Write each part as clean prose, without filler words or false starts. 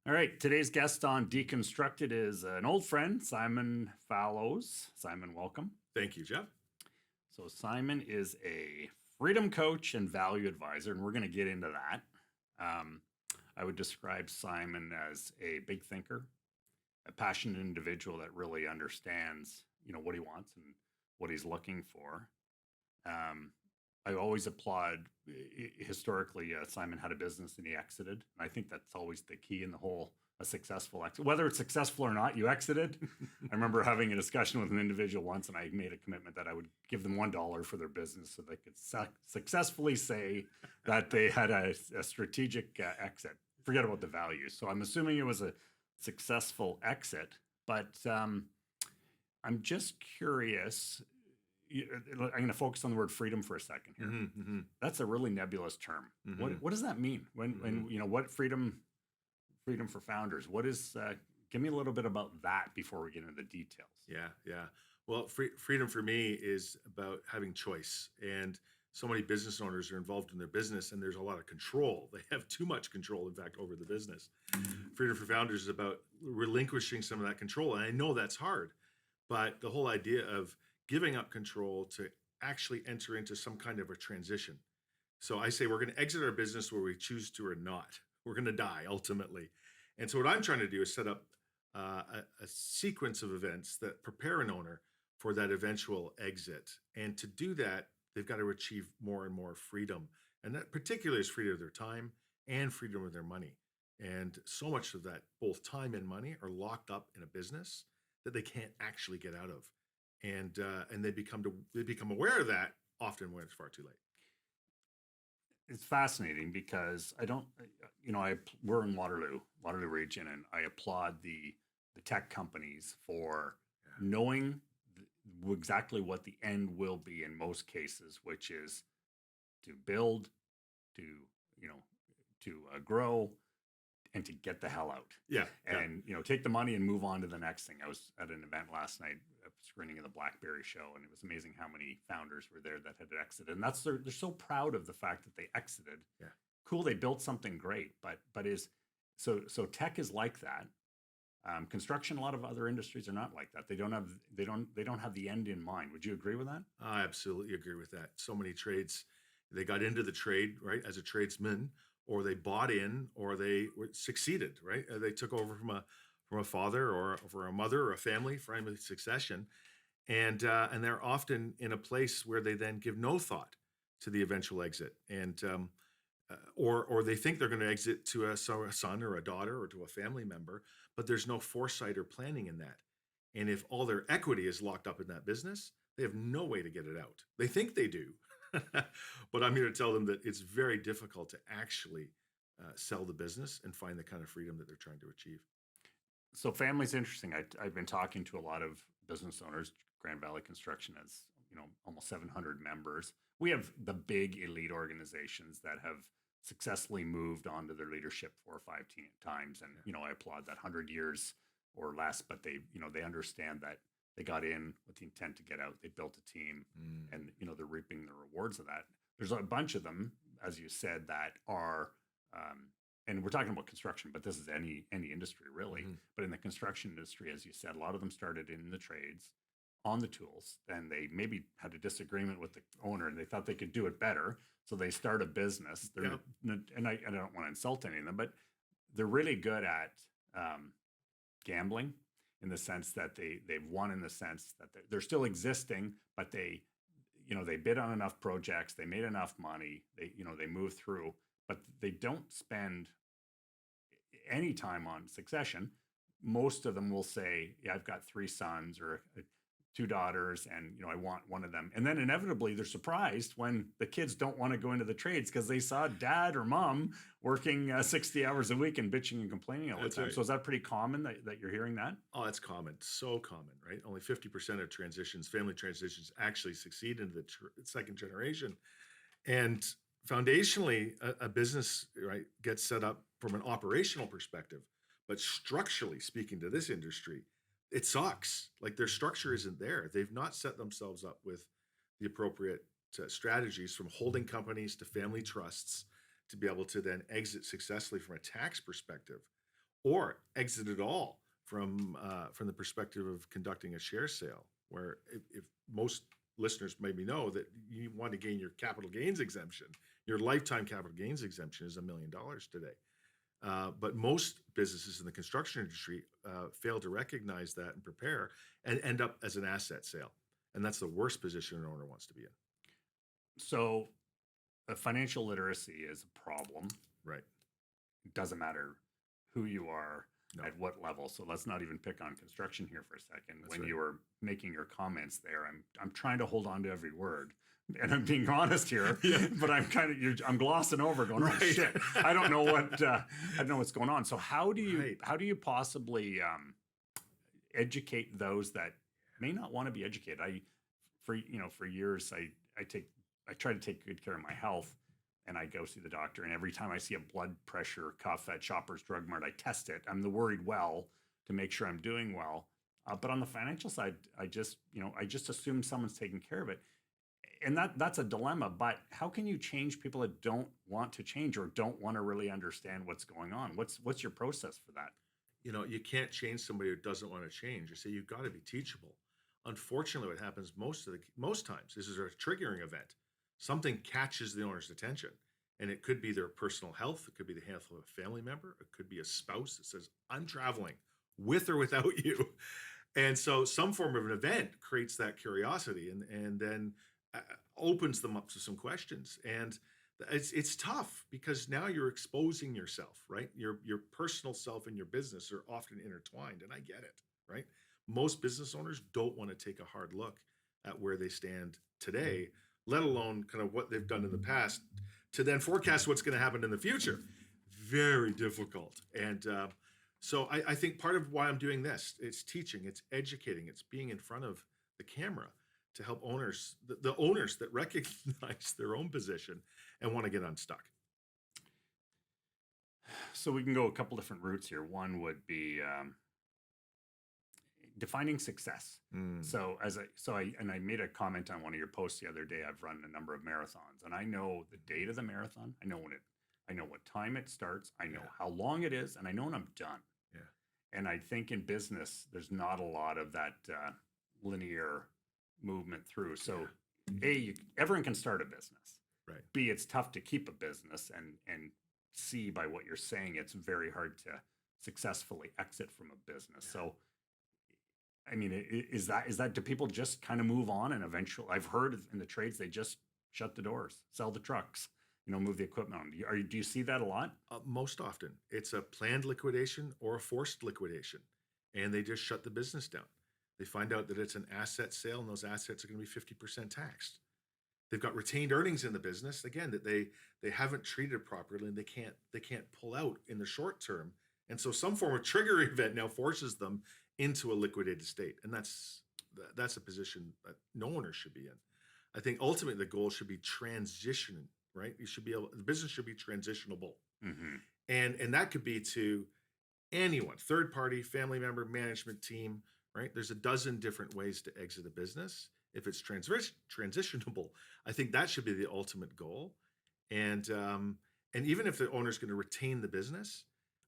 All right, today's guest on Deconstructed is an old friend, Simon Fallows. Simon, welcome. Thank you, Jeff. So, Simon is a freedom coach and value advisor, and we're going to get into that. Um, I would describe Simon as a big thinker, a passionate individual that really understands, what he wants and what he's looking for. Um, I always applaud historically. Simon had a business and he exited. And I think that's always the key in the whole a successful exit. Whether it's successful or not, you exited. I remember having a discussion with an individual once, and I made a commitment that I would give them $1 for their business so they could successfully say that they had a strategic exit. Forget about the value. So I'm assuming it was a successful exit, but I'm just curious. I'm going to focus on the word freedom for a second here. That's a really nebulous term. What does that mean? When what freedom for founders? What is? Give me a little bit about that before we get into the details. Yeah. Well, freedom for me is about having choice. And so many business owners are involved in their business, and there's a lot of control. They have too much control, in fact, over the business. Freedom for founders is about relinquishing some of that control. And I know that's hard, but the whole idea of giving up control to actually enter into some kind of a transition. So I say we're going to exit our business where we choose to or not. We're going to die ultimately. And so what I'm trying to do is set up a sequence of events that prepare an owner for that eventual exit. And to do that, they've got to achieve more and more freedom. And that particularly is freedom of their time and freedom of their money. And so much of that, both time and money, are locked up in a business that they can't actually get out of. And they become aware of that often when it's far too late. It's fascinating because we're in Waterloo region, and I applaud the tech companies for knowing exactly what the end will be in most cases, which is to build, to grow, and to get the hell out. And take the money and move on to the next thing. I was at an event last night, a screening of the BlackBerry show, and it was amazing how many founders were there that had exited. And they're so proud of the fact that they exited. Cool, they built something great, but is so tech is like that. Construction, a lot of other industries are not like that. They don't have the end in mind. Would you agree with that? I absolutely agree with that. So many trades, they got into the trade, right, as a tradesman, or they bought in, or they succeeded, right? They took over from a father or a mother or a family succession, and they're often in a place where they then give no thought to the eventual exit, and or they think they're going to exit to a son or a daughter or to a family member, but there's no foresight or planning in that. And if all their equity is locked up in that business, they have no way to get it out. They think they do. But I'm here to tell them that it's very difficult to actually sell the business and find the kind of freedom that they're trying to achieve. So family's interesting. I've been talking to a lot of business owners. Grand Valley Construction has almost 700 members. We have the big elite organizations that have successfully moved on to their leadership 4 or 5 times, and I applaud that. 100 years or less, but they understand that they got in with the intent to get out. They built a team, and they're reaping the rewards of that. There's a bunch of them, as you said, that are, and we're talking about construction, but this is any industry really. But in the construction industry, as you said, a lot of them started in the trades, on the tools, and they maybe had a disagreement with the owner, and they thought they could do it better, so they start a business. And I don't want to insult any of them, but they're really good at gambling, in the sense that they've won, in the sense that they're still existing, but they bid on enough projects, they made enough money, they move through, but they don't spend any time on succession. Most of them will say, yeah, I've got 3 sons or 2 daughters, and I want one of them. And then inevitably they're surprised when the kids don't want to go into the trades because they saw dad or mom working 60 hours a week and bitching and complaining all the time. Right. So is that pretty common that you're hearing that? Oh, it's common. So common, right? Only 50% of family transitions actually succeed into the second generation. And foundationally, a business, right, gets set up from an operational perspective, but structurally speaking to this industry, it sucks. Like, their structure isn't there. They've not set themselves up with the appropriate strategies, from holding companies to family trusts, to be able to then exit successfully from a tax perspective, or exit it all from the perspective of conducting a share sale, where if most listeners maybe know that you want to gain your capital gains exemption, your lifetime capital gains exemption is $1 million today. But most businesses in the construction industry fail to recognize that and prepare and end up as an asset sale. And that's the worst position an owner wants to be in. So financial literacy is a problem. Right. It doesn't matter who you are, No. at what level. So let's not even pick on construction here for a second. That's When right. you were making your comments there, I'm trying to hold on to every word. And I'm being honest here, Yeah. but I'm glossing over, going, oh Right. shit, I don't know what's going on. So how do Right. you possibly educate those that may not want to be educated? For years I try to take good care of my health, and I go see the doctor, and every time I see a blood pressure cuff at Shoppers Drug Mart, I test it. I'm the worried well to make sure I'm doing well. But on the financial side, I just assume someone's taking care of it. And that's a dilemma. But how can you change people that don't want to change or don't want to really understand what's going on? What's your process for that? You can't change somebody who doesn't want to change. You say you've got to be teachable. Unfortunately, what happens most times, this is a triggering event. Something catches the owner's attention, and it could be their personal health. It could be the health of a family member. It could be a spouse that says, "I'm traveling with or without you," and so some form of an event creates that curiosity, and then uh, opens them up to some questions. And it's tough because now you're exposing yourself, right? Your personal self and your business are often intertwined, and I get it, right? Most business owners don't want to take a hard look at where they stand today, let alone kind of what they've done in the past, to then forecast what's going to happen in the future. Very difficult. And so I think part of why I'm doing this, it's teaching, it's educating, it's being in front of the camera to help owners, the owners that recognize their own position and want to get unstuck. So we can go a couple different routes here. One would be defining success. Mm, I made a comment on one of your posts the other day. I've run a number of marathons, and I know the date of the marathon. I know what time it starts. I know Yeah. how long it is, and I know when I'm done. Yeah. And I think in business, there's not a lot of that linear movement through. So, everyone can start a business. Right. B, it's tough to keep a business, and C, by what you're saying, it's very hard to successfully exit from a business. Yeah. So, I mean, is that do people just kind of move on and eventually? I've heard in the trades they just shut the doors, sell the trucks, move the equipment on. Do you see that a lot? Most often, it's a planned liquidation or a forced liquidation, and they just shut the business down. They find out that it's an asset sale, and those assets are going to be 50% taxed. They've got retained earnings in the business again that they haven't treated properly, and they can't pull out in the short term. And so some form of triggering event now forces them into a liquidated state, and that's a position that no owner should be in. I think ultimately the goal should be transition, right? The business should be transitionable, Mm-hmm. and that could be to anyone, third party, family member, management team, right? There's a dozen different ways to exit a business. If it's transitionable, I think that should be the ultimate goal. And even if the owner's going to retain the business,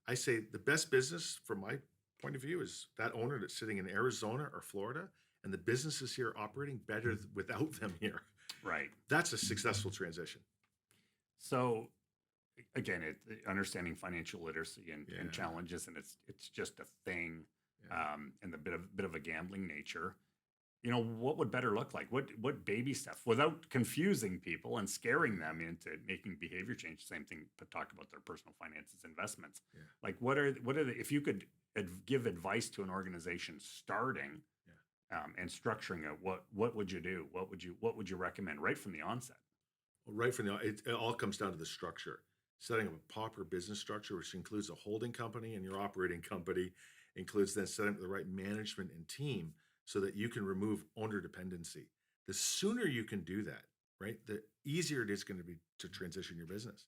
I say the best business from my point of view is that owner that's sitting in Arizona or Florida, and the business is here operating better without them here. Right. That's a successful transition. So again, understanding financial literacy and Yeah. challenges, and it's just a thing, Yeah. and the bit of a gambling nature. What would better look like? What baby steps without confusing people and scaring them into making behavior change? Same thing, but talk about their personal finances, investments. Yeah. Like what are if you could give advice to an organization starting, and structuring it, what would you do? What would you recommend right from the onset? Well, right from it all comes down to the structure. Setting up a proper business structure, which includes a holding company and your operating company, includes then setting up the right management and team so that you can remove owner dependency. The sooner you can do that, right, the easier it is going to be to transition your business.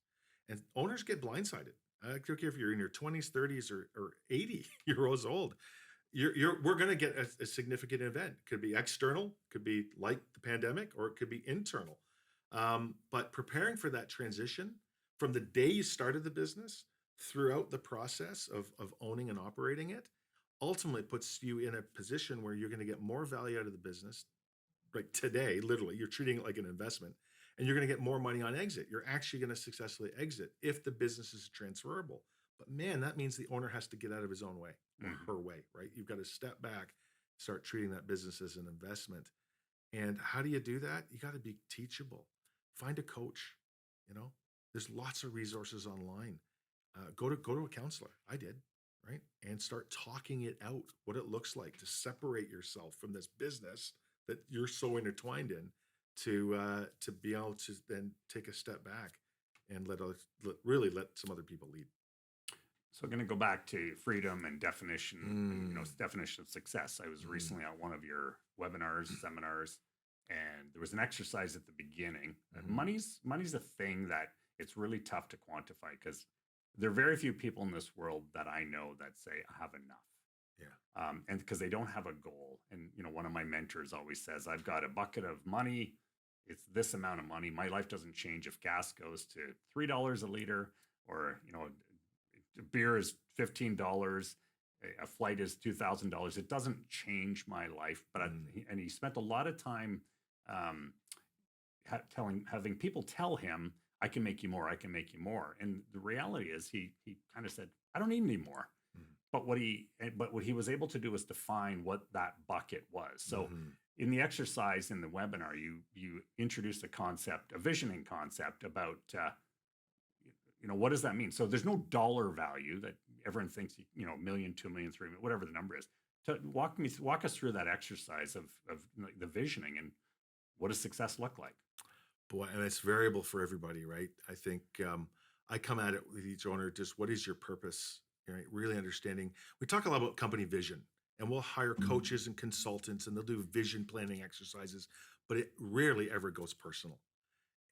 And owners get blindsided. I don't care if you're in your 20s, 30s, or 80 years old. We're going to get a significant event. Could be external, could be like the pandemic, or it could be internal. But preparing for that transition from the day you started the business throughout the process of owning and operating it, ultimately puts you in a position where you're going to get more value out of the business. Like today, literally, you're treating it like an investment, and you're going to get more money on exit. You're actually going to successfully exit if the business is transferable. But man, that means the owner has to get out of his own way or Mhm. her way, right? You've got to step back, start treating that business as an investment. And how do you do that? You got to be teachable. Find a coach. You know, there's lots of resources online. Go to a counselor. I did, right, and start talking it out. What it looks like to separate yourself from this business that you're so intertwined in, to be able to then take a step back and really let some other people lead. So, going to go back to freedom and definition, and Mm, definition of success. I was mm, recently at one of your webinars, seminars, and there was an exercise at the beginning. mhm. Money's a thing that it's really tough to quantify because there are very few people in this world that I know that say I have enough, Yeah. and because they don't have a goal. And one of my mentors always says, "I've got a bucket of money. It's this amount of money. My life doesn't change if gas goes to $3 a liter, or beer is $15, a flight is $2,000. It doesn't change my life." But Mm, and he spent a lot of time um, having people tell him, "I can make you more. I can make you more." And the reality is, he kind of said, "I don't need any more." mm, But what he was able to do was define what that bucket was. So mhm. in the exercise in the webinar, you introduced a concept, a visioning concept about what does that mean? So there's no dollar value that everyone thinks, a million, 2 million, 3 million, whatever the number is. To walk us through that exercise of like, the visioning, and what does success look like? Boy, and it's variable for everybody, right? I think I come at it with each owner, just what is your purpose, right? Really understanding. We talk a lot about company vision, and we'll hire coaches and consultants, and they'll do vision planning exercises, but it rarely ever goes personal.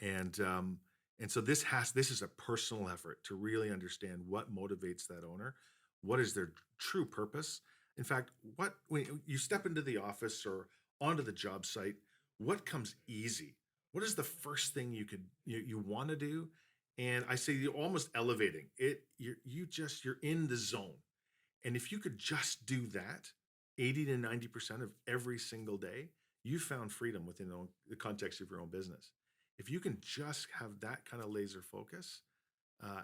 And um, and so this is a personal effort to really understand what motivates that owner, what is their true purpose. In fact, what when you step into the office or onto the job site, what comes easy? What is the first thing you want to do? And I say you're almost elevating it. You're in the zone. And if you could just do that 80 to 90% of every single day, you found freedom within the context of your own business. If you can just have that kind of laser focus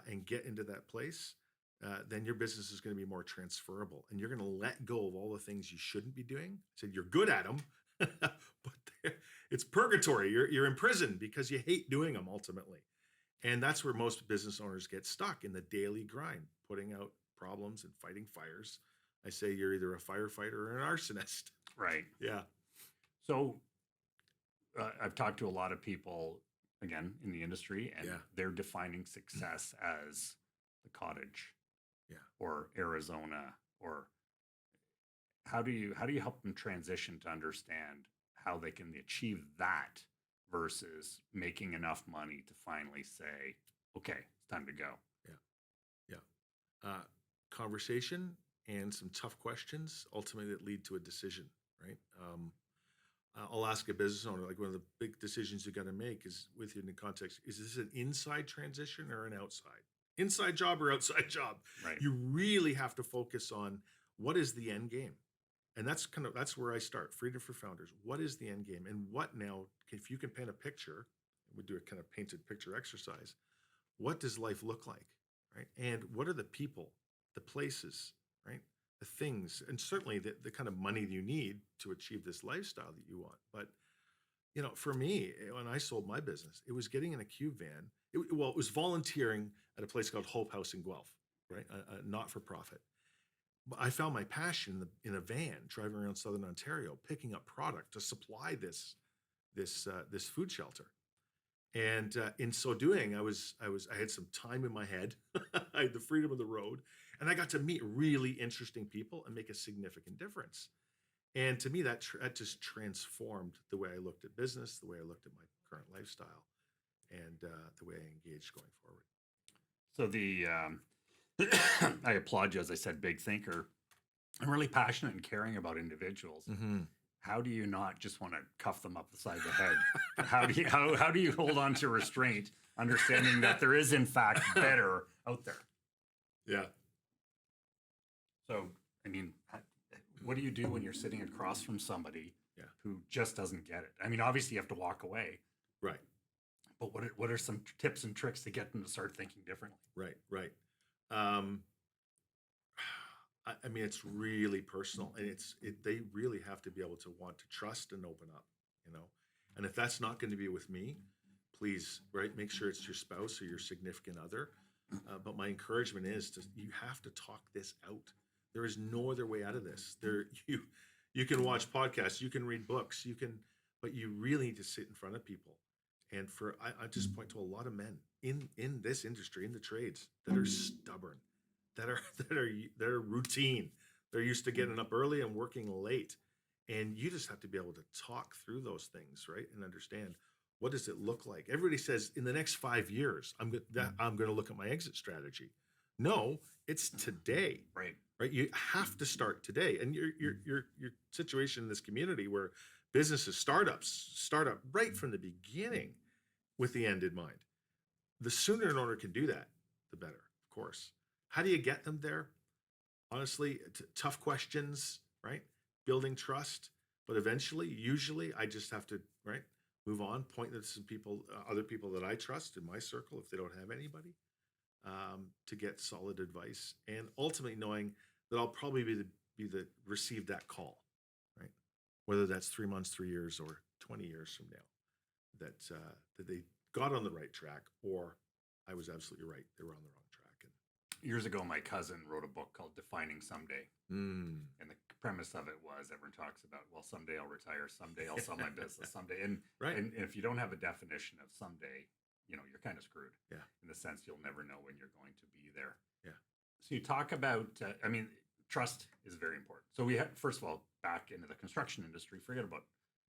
and get into that place, then your business is going to be more transferable, and you're going to let go of all the things you shouldn't be doing. Said you're good at them, but it's purgatory. You're in prison because you hate doing them ultimately. And that's where most business owners get stuck in the daily grind, putting out problems and fighting fires. I say you're either a firefighter or an arsonist. Right. Yeah. So I've talked to a lot of people again in the industry, and Yeah. they're defining success as the cottage Yeah. or Arizona. Or how do you help them transition to understand how they can achieve that versus making enough money to finally say, okay, it's time to go? Yeah. Yeah. Conversation and some tough questions ultimately that lead to a decision, right? I'll ask a business owner, like one of the big decisions you got to make is within the context, is this an inside transition or an outside? Inside job or outside job? Right. You really have to focus on what is the end game. And that's where I start. Freedom for founders. What is the end game? And what now, if you can paint a picture, we do a kind of painted picture exercise. What does life look like? Right. And what are the people, the places, right? The things, and certainly the kind of money you need to achieve this lifestyle that you want. But for me, when I sold my business, it was getting in a cube van. It was volunteering at a place called Hope House in Guelph, right? A not for profit. But I found my passion in a van driving around Southern Ontario, picking up product to supply this food shelter. And in so doing, I had some time in my head. I had the freedom of the road, and I got to meet really interesting people and make a significant difference. And to me, that just transformed the way I looked at business, the way I looked at my current lifestyle, and the way I engaged going forward. So I applaud you, as I said, big thinker. I'm really passionate and caring about individuals. Mm-hmm. How do you not just want to cuff them up the side of the head? How do you hold on to restraint, understanding that there is in fact better out there? Yeah. So, I mean, what do you do when you're sitting across from somebody Yeah. who just doesn't get it? I mean, obviously you have to walk away, Right. but what are some tips and tricks to get them to start thinking differently? Right. Um, I mean, it's really personal, and they really have to be able to want to trust and open up, you know. And if that's not going to be with me, please, right, make sure it's your spouse or your significant other. But my encouragement is to you have to talk this out. There is no other way out of this. You can watch podcasts, you can read books, but you really need to sit in front of people. And I just point to a lot of men in this industry, in the trades, that are stubborn, that are that are routine. They're used to getting up early and working late. And you just have to be able to talk through those things, right? And understand, what does it look like? Everybody says in the next 5 years, I'm going to look at my exit strategy. No, it's today, Right. right? You have to start today. And your situation in this community where businesses, startups, start up right from the beginning with the end in mind. The sooner an owner can do that, the better, of course. How do you get them there? Honestly, tough questions, right? Building trust, but eventually, usually, I just have to, right, move on, point to some people, other people that I trust in my circle, if they don't have anybody, to get solid advice, and ultimately knowing that I'll probably be the receive that call, right? Whether that's 3 months, 3 years, or 20 years from now, that they got on the right track, or I was absolutely right, they were on the wrong track. Years ago, my cousin wrote a book called Defining Someday. And And the premise of it was everyone talks about, well, someday I'll retire, someday I'll sell my business, someday. And, right, and if you don't have a definition of someday, you're kind of screwed yeah, in the sense you'll never know when you're going to be there. yeah, So you talk about, I mean, trust is very important. So we have, first of all, back into the construction industry, forget about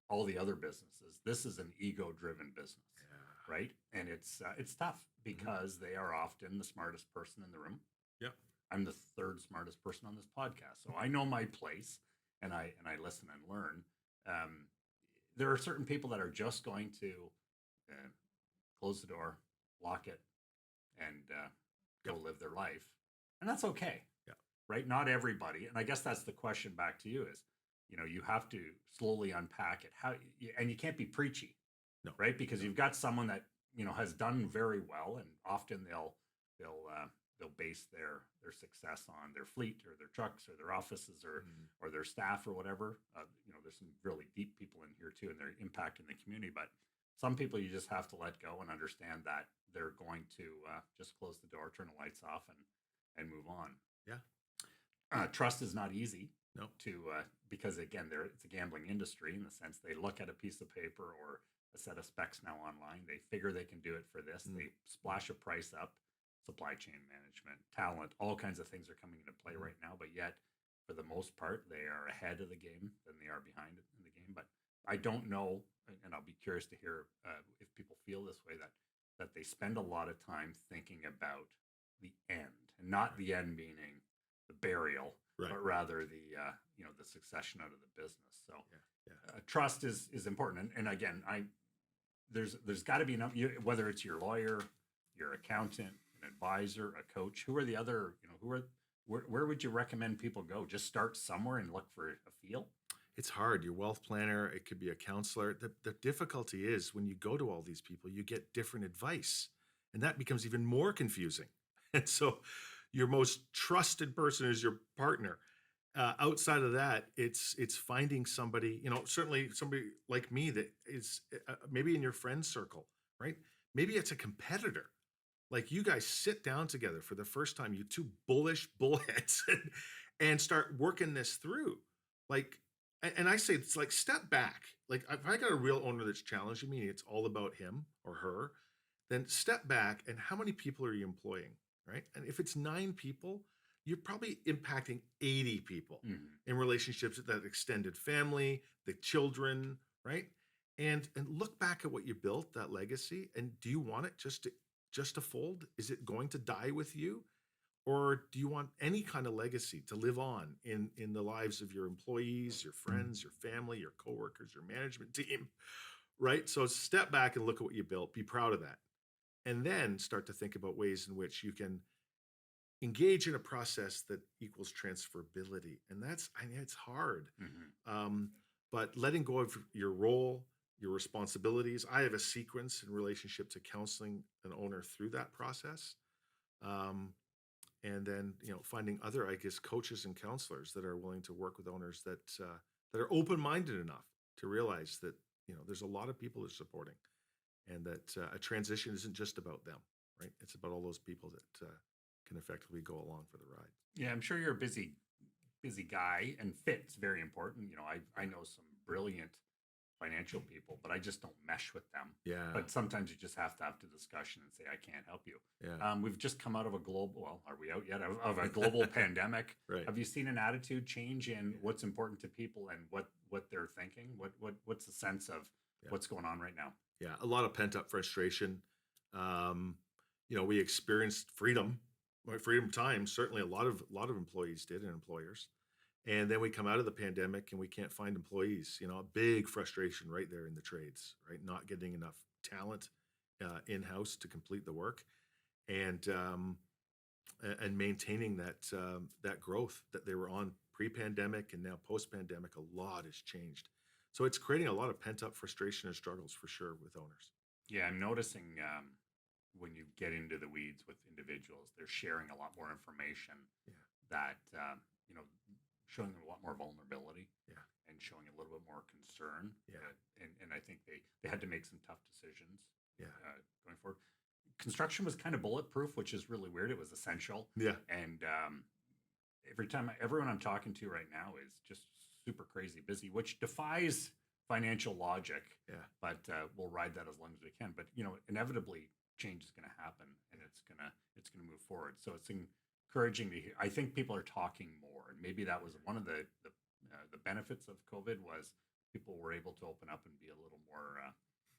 all the other businesses. This is an ego-driven business, yeah, right? And it's tough because they are often the smartest person in the room. yeah, I'm the third smartest person on this podcast, so I know my place, and I listen and learn. Um, there are certain people that are just going to uh, close the door, lock it, and yeah, go live their life, and that's okay, yeah, right? Not everybody, and I guess that's the question back to you is, you have to slowly unpack it. And you can't be preachy, no, right? Because no, you've got someone that has done very well, and often they'll base their success on their fleet or their trucks or their offices or their staff or whatever. There's some really deep people in here too, and their impact in the community. But some people you just have to let go and understand that they're going to just close the door, turn the lights off, and move on. yeah, Trust is not easy no, to because again, it's a gambling industry in the sense they look at a piece of paper or a set of specs now online. They figure they can do it for this. They splash a price up. Supply chain management, talent, all kinds of things are coming into play right now. But yet, for the most part, they are ahead of the game than they are behind in the game. But I don't know, and I'll be curious to hear if people feel this way that they spend a lot of time thinking about the end, and not the end meaning the burial, right, but rather the succession out of the business. So yeah, yeah, trust is important. And again, there's got to be enough. Whether it's your lawyer, your accountant, an advisor, a coach. Who are the other? Where would you recommend people go? Just start somewhere and look for a feel. It's hard. Your wealth planner, it could be a counselor. The difficulty is when you go to all these people, you get different advice, and that becomes even more confusing. And so, your most trusted person is your partner. Outside of that, it's finding somebody. Certainly somebody like me that is maybe in your friend circle, right? Maybe it's a competitor. Like, you guys sit down together for the first time, you two bullish bullheads, and start working this through. Like, and I say it's like, step back. Like, if I got a real owner that's challenging me, it's all about him or her, then step back and how many people are you employing, right? And if it's 9 people, you're probably impacting 80 people in relationships with that extended family, the children, right? And look back at what you built, that legacy, and do you want it just to fold? Is it going to die with you? Or do you want any kind of legacy to live on in the lives of your employees, your friends, your family, your coworkers, your management team, right? So step back and look at what you built, be proud of that. And then start to think about ways in which you can engage in a process that equals transferability. And that's, I mean, it's hard. Hmm. Um, but letting go of your role, your responsibilities. I have a sequence in relationship to counseling an owner through that process. Um, and then, finding other, I guess, coaches and counselors that are willing to work with owners that are open-minded enough to realize that, there's a lot of people that are supporting, and that a transition isn't just about them, right? It's about all those people that can effectively go along for the ride. Yeah, I'm sure you're a busy guy, and fit's very important. I know some brilliant financial people, but I just don't mesh with them. Yeah, But sometimes you just have to have the discussion and say, I can't help you. yeah, We've just come out of a global, well, are we out yet? Of a global pandemic. right. Have you seen an attitude change in what's important to people and what they're thinking? What's the sense of Yeah, what's going on right now? yeah. A lot of pent-up frustration. Um, we experienced freedom, right? Freedom times. Certainly, a lot of employees did, and employers. And then we come out of the pandemic and we can't find employees. A big frustration right there in the trades, right? Not getting enough talent in house to complete the work, and maintaining that growth that they were on pre-pandemic and now post-pandemic. A lot has changed, so it's creating a lot of pent-up frustration and struggles for sure with owners. Yeah, I'm noticing when you get into the weeds with individuals, they're sharing a lot more information Yeah, that, showing a lot more vulnerability yeah, and showing a little bit more concern. yeah, And I think they had to make some tough decisions yeah, going forward. Construction was kind of bulletproof, which is really weird. It was essential. yeah, And everyone I'm talking to right now is just super crazy busy, which defies financial logic. yeah. But we'll ride that as long as we can. But inevitably, change is going to happen, and it's gonna move forward. So it's encouraging to hear. I think people are talking more, and maybe that was one of the benefits of COVID was people were able to open up and be a little more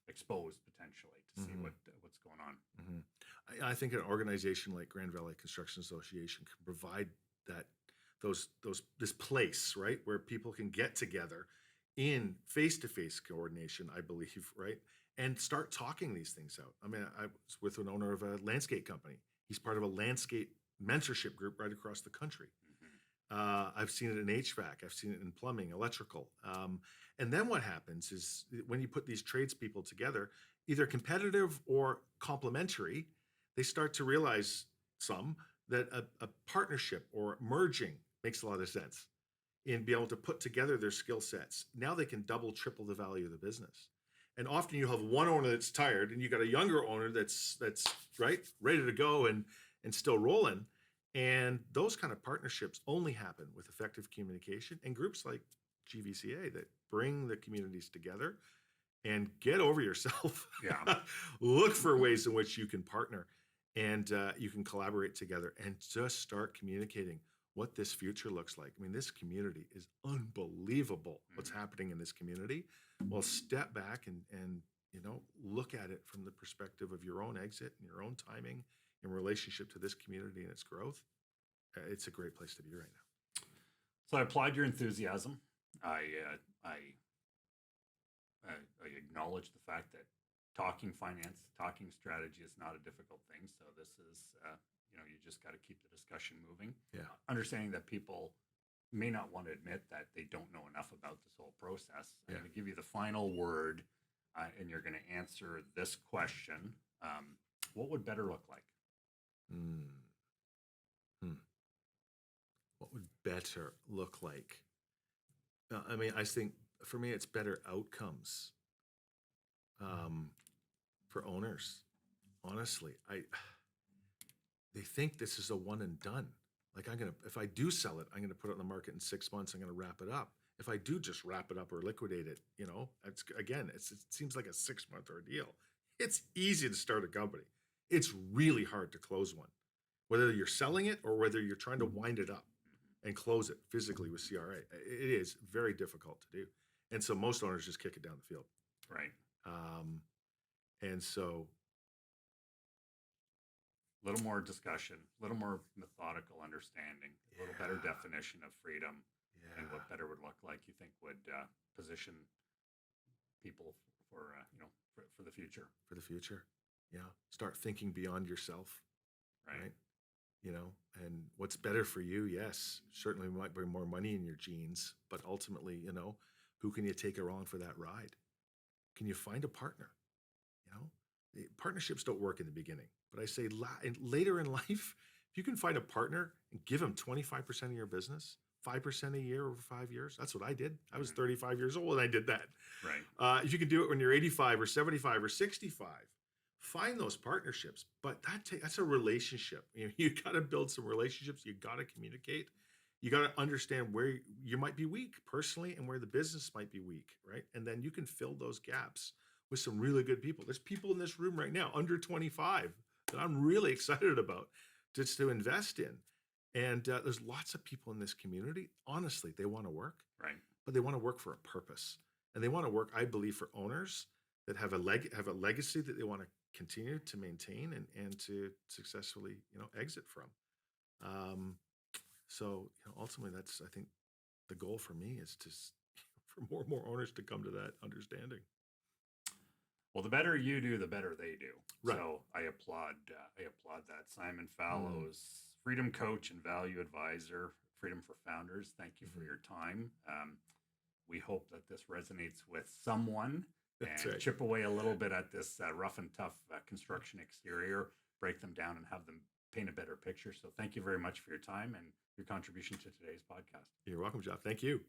exposed potentially to see Hmm. what's going on. Hmm. I think an organization like Grand Valley Construction Association can provide that those this place, right, where people can get together in face-to-face coordination, I believe, right, and start talking these things out. I mean, I was with an owner of a landscape company. He's part of a landscape mentorship group right across the country. Hmm. I've seen it in HVAC. I've seen it in plumbing, electrical. And then what happens is when you put these tradespeople together, either competitive or complementary, they start to realize some that a partnership or merging makes a lot of sense in being able to put together their skill sets. Now they can double, triple the value of the business. And often you have one owner that's tired, and you got a younger owner that's right, ready to go and still rolling. And those kind of partnerships only happen with effective communication and groups like GVCA that bring the communities together and get over yourself. Yeah. Look for ways in which you can partner and you can collaborate together and just start communicating what this future looks like. I mean, this community is unbelievable. What's Mhm. happening in this community? Well, step back and look at it from the perspective of your own exit and your own timing in relationship to this community and its growth. It's a great place to be right now. So I applaud your enthusiasm. I uh, I I acknowledge the fact that talking finance, talking strategy is not a difficult thing. So this is, you just got to keep the discussion moving. Yeah. Understanding that people may not want to admit that they don't know enough about this whole process. I'm Yeah. going to give you the final word, and you're going to answer this question. What would better look like? Mm. Hmm. What would better look like? I mean, I think for me, it's better outcomes um, for owners. Honestly, they think this is a one and done. Like if I do sell it, I'm gonna put it on the market in 6 months. I'm gonna wrap it up. If I do just wrap it up or liquidate it, it seems like a 6 month ordeal. It's easy to start a company. It's really hard to close one, whether you're selling it or whether you're trying to wind it up and close it physically with CRA. It is very difficult to do, and so most owners just kick it down the field. Right. Um, and so, A little more discussion, a little more methodical understanding, a little better yeah, definition of freedom, and yeah, what better would look like. You think would position people for for the future, for the future, yeah. Start thinking beyond yourself, right? right? and what's better for you? Yes, certainly might bring more money in your jeans, but ultimately, who can you take along for that ride? Can you find a partner? You know, Partnerships don't work in the beginning, but I say later in life, if you can find a partner and give them 25% of your business, 5% a year over 5 years, that's what I did. I was 35 years old and I did that. Right. If you can do it when you're 85 or 75 or 65, find those partnerships. But that's a relationship. You got to build some relationships. You got to communicate. You got to understand where you might be weak personally and where the business might be weak, right? And then you can fill those gaps with some really good people. There's people in this room right now under 25 that I'm really excited about just to invest in. And there's lots of people in this community. Honestly, they want to work, Right. but they want to work for a purpose, and they want to work, I believe, for owners that have a legacy that they want to continue to maintain and to successfully exit from. Um, so ultimately, that's, I think, the goal for me is for more and more owners to come to that understanding. Well, the better you do, the better they do. Right. So I applaud that. Simon Fallows, Freedom Coach and Value Advisor, Freedom for Founders. Thank you for your time. We hope that this resonates with someone That's and right. chip away a little bit at this rough and tough construction exterior, break them down and have them paint a better picture. So thank you very much for your time and your contribution to today's podcast. You're welcome, Jeff. Thank you.